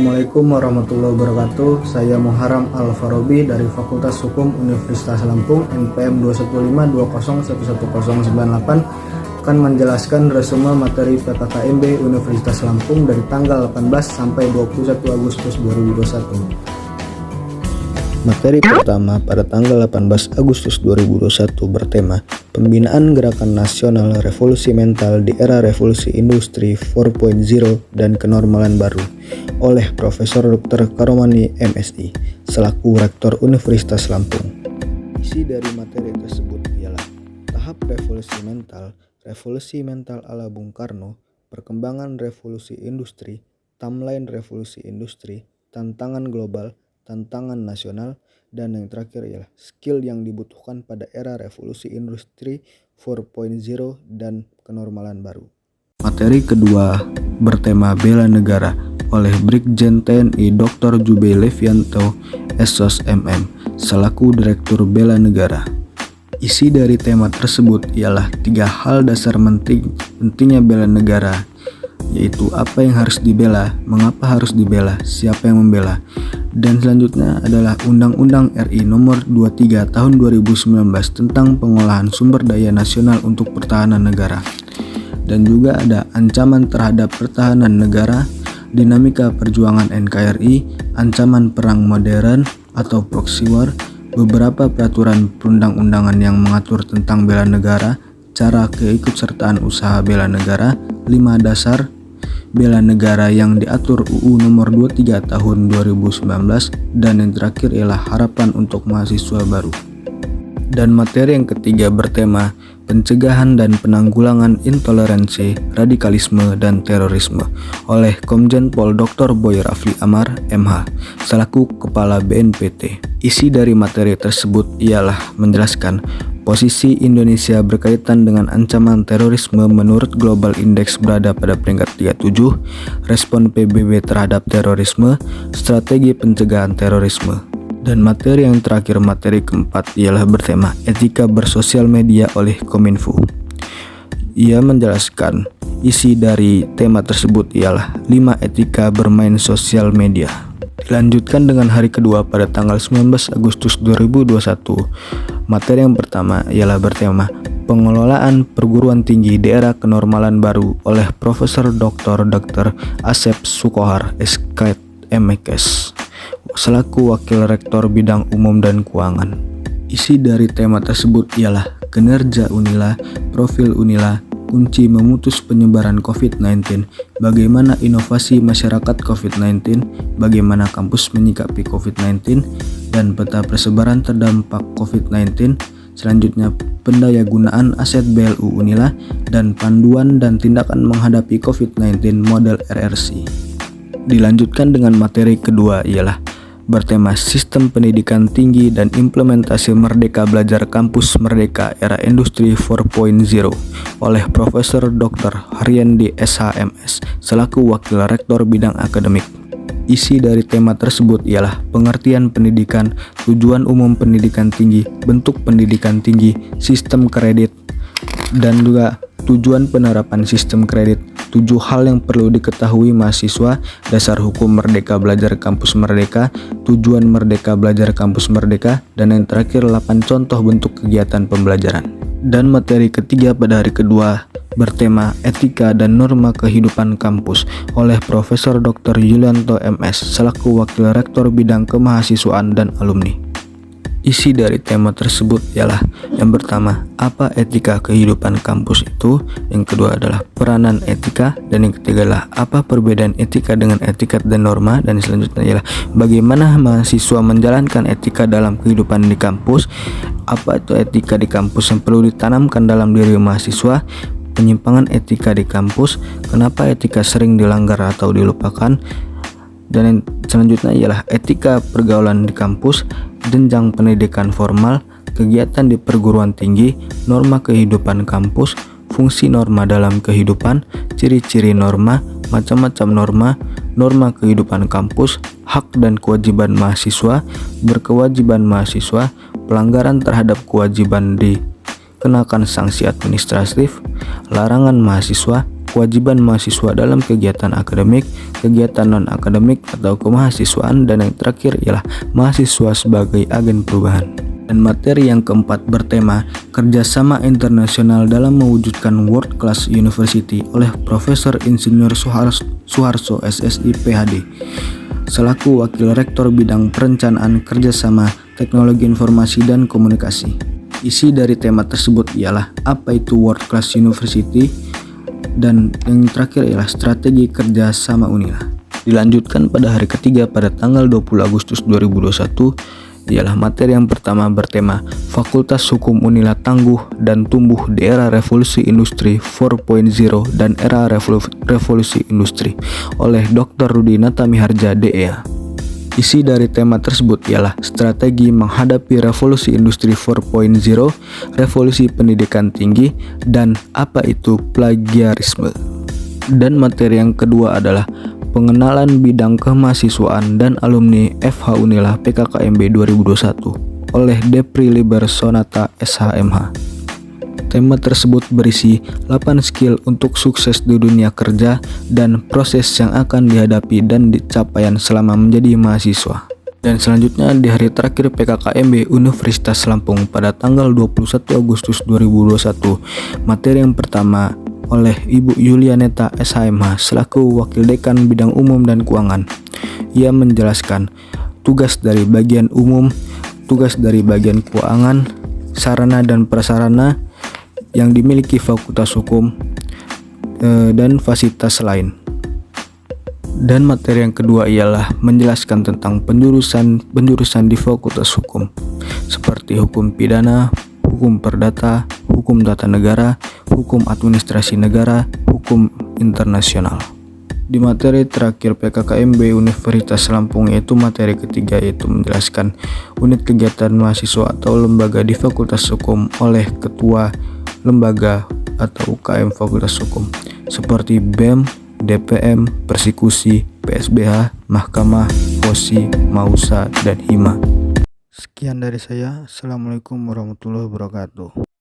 Assalamualaikum warahmatullahi wabarakatuh. Saya Muharram Al-Farobi dari Fakultas Hukum Universitas Lampung, NPM 215211098, akan menjelaskan resume materi PKKMB Universitas Lampung dari tanggal 18 sampai 21 Agustus 2021. Materi pertama pada tanggal 18 Agustus 2021 bertema Pembinaan Gerakan Nasional Revolusi Mental di Era Revolusi Industri 4.0 dan Kenormalan Baru oleh Profesor Dr. Karomani MSI selaku Rektor Universitas Lampung. Isi dari materi tersebut ialah tahap revolusi mental ala Bung Karno, perkembangan revolusi industri, timeline revolusi industri, tantangan global, tantangan nasional, dan yang terakhir ialah skill yang dibutuhkan pada era revolusi industri 4.0 dan kenormalan baru. Materi kedua bertema Bela Negara oleh Brigjen TNI Dr. Jubei Levianto SOS MM selaku Direktur Bela Negara. Isi dari tema tersebut ialah 3 hal dasar pentingnya bela negara, yaitu apa yang harus dibela, mengapa harus dibela, siapa yang membela. Dan selanjutnya adalah Undang-Undang RI Nomor 23 Tahun 2019 tentang pengolahan sumber daya nasional untuk pertahanan negara. Dan juga ada ancaman terhadap pertahanan negara, dinamika perjuangan NKRI, ancaman perang modern atau proxy war, beberapa peraturan perundang-undangan yang mengatur tentang bela negara, cara keikutsertaan usaha bela negara, 5 dasar bela negara yang diatur UU nomor 23 tahun 2019, dan yang terakhir ialah harapan untuk mahasiswa baru. Dan materi yang ketiga bertema Pencegahan dan Penanggulangan Intoleransi, Radikalisme, dan Terorisme oleh Komjen Pol Dr. Boy Rafli Amar, MH, selaku Kepala BNPT. Isi dari materi tersebut ialah menjelaskan posisi Indonesia berkaitan dengan ancaman terorisme menurut Global Index berada pada peringkat 37, respon PBB terhadap terorisme, strategi pencegahan terorisme. Dan materi yang terakhir, materi keempat, ialah bertema Etika Bersosial Media oleh Kominfo. Ia menjelaskan isi dari tema tersebut ialah 5 etika bermain sosial media. Dilanjutkan dengan hari kedua pada tanggal 19 Agustus 2021. Materi yang pertama ialah bertema Pengelolaan Perguruan Tinggi di Era Kenormalan Baru oleh Profesor Dr. Asep Sukohar, SK MKes, selaku Wakil Rektor Bidang Umum dan Keuangan. Isi dari tema tersebut ialah Kinerja Unila, Profil Unila, Kunci Memutus Penyebaran COVID-19, Bagaimana Inovasi Masyarakat COVID-19, Bagaimana Kampus Menyikapi COVID-19, dan Peta Persebaran Terdampak COVID-19. Selanjutnya, Pendayagunaan Aset BLU Unila, dan Panduan dan Tindakan Menghadapi COVID-19 Model RRC. Dilanjutkan dengan materi kedua ialah bertema Sistem Pendidikan Tinggi dan Implementasi Merdeka Belajar Kampus Merdeka Era Industri 4.0 oleh Profesor Dr. Haryandi SHMS selaku Wakil Rektor Bidang Akademik. Isi dari tema tersebut ialah pengertian pendidikan, tujuan umum pendidikan tinggi, bentuk pendidikan tinggi, sistem kredit, dan juga tujuan penerapan sistem kredit, 7 hal yang perlu diketahui mahasiswa, dasar hukum Merdeka Belajar Kampus Merdeka, tujuan Merdeka Belajar Kampus Merdeka, dan yang terakhir 8 contoh bentuk kegiatan pembelajaran. Dan materi ketiga pada hari kedua bertema Etika dan Norma Kehidupan Kampus oleh Profesor Dr. Yulianto MS selaku Wakil Rektor Bidang Kemahasiswaan dan Alumni. Isi dari tema tersebut ialah yang pertama, apa etika kehidupan kampus itu, yang kedua adalah peranan etika, dan yang ketiga adalah apa perbedaan etika dengan etiket dan norma, dan selanjutnya ialah bagaimana mahasiswa menjalankan etika dalam kehidupan di kampus, apa itu etika di kampus yang perlu ditanamkan dalam diri mahasiswa, penyimpangan etika di kampus, kenapa etika sering dilanggar atau dilupakan, dan yang selanjutnya ialah etika pergaulan di kampus, jenjang pendidikan formal, kegiatan di perguruan tinggi, norma kehidupan kampus, fungsi norma dalam kehidupan, ciri-ciri norma, macam-macam norma, norma kehidupan kampus, hak dan kewajiban mahasiswa, berkewajiban mahasiswa, pelanggaran terhadap kewajiban dikenakan sanksi administratif, larangan mahasiswa, kewajiban mahasiswa dalam kegiatan akademik, kegiatan non-akademik atau kemahasiswaan, dan yang terakhir ialah mahasiswa sebagai agen perubahan. Dan materi yang keempat bertema kerjasama internasional dalam mewujudkan World Class University oleh Profesor Insinyur Suharso SSI PhD selaku Wakil Rektor Bidang Perencanaan Kerjasama Teknologi Informasi dan Komunikasi. Isi dari tema tersebut ialah apa itu World Class University, dan yang terakhir ialah strategi kerjasama Unila. Dilanjutkan pada hari ketiga pada tanggal 20 Agustus 2021 ialah materi yang pertama bertema Fakultas Hukum Unila Tangguh dan Tumbuh di Era Revolusi Industri 4.0 dan Era Revolusi Industri oleh Dr. Rudi Natamiharja DEA. Isi dari tema tersebut ialah strategi menghadapi revolusi industri 4.0, revolusi pendidikan tinggi, dan apa itu plagiarisme. Dan materi yang kedua adalah pengenalan bidang kemahasiswaan dan alumni FH Unila PKKMB 2021 oleh Depri Liber Sonata SHMH. Tema tersebut berisi 8 skill untuk sukses di dunia kerja dan proses yang akan dihadapi dan dicapaian selama menjadi mahasiswa. Dan selanjutnya di hari terakhir PKKMB Universitas Lampung pada tanggal 21 Agustus 2021, materi yang pertama oleh Ibu Yulianeta SHMH selaku Wakil Dekan Bidang Umum dan Keuangan. Ia menjelaskan tugas dari bagian umum, tugas dari bagian keuangan, sarana dan prasarana yang dimiliki Fakultas Hukum, dan fasilitas lain. Dan materi yang kedua ialah menjelaskan tentang penjurusan di Fakultas Hukum seperti hukum pidana, hukum perdata, hukum tata negara, hukum administrasi negara, hukum internasional. Di materi terakhir PKKMB Universitas Lampung yaitu materi ketiga, yaitu menjelaskan unit kegiatan mahasiswa atau lembaga di Fakultas Hukum oleh ketua lembaga atau UKM Fakultas Hukum seperti BEM, DPM, Persekusi, PSBH, Mahkamah, POSI, Mausa, dan HIMA. Sekian dari saya. Assalamualaikum warahmatullahi wabarakatuh.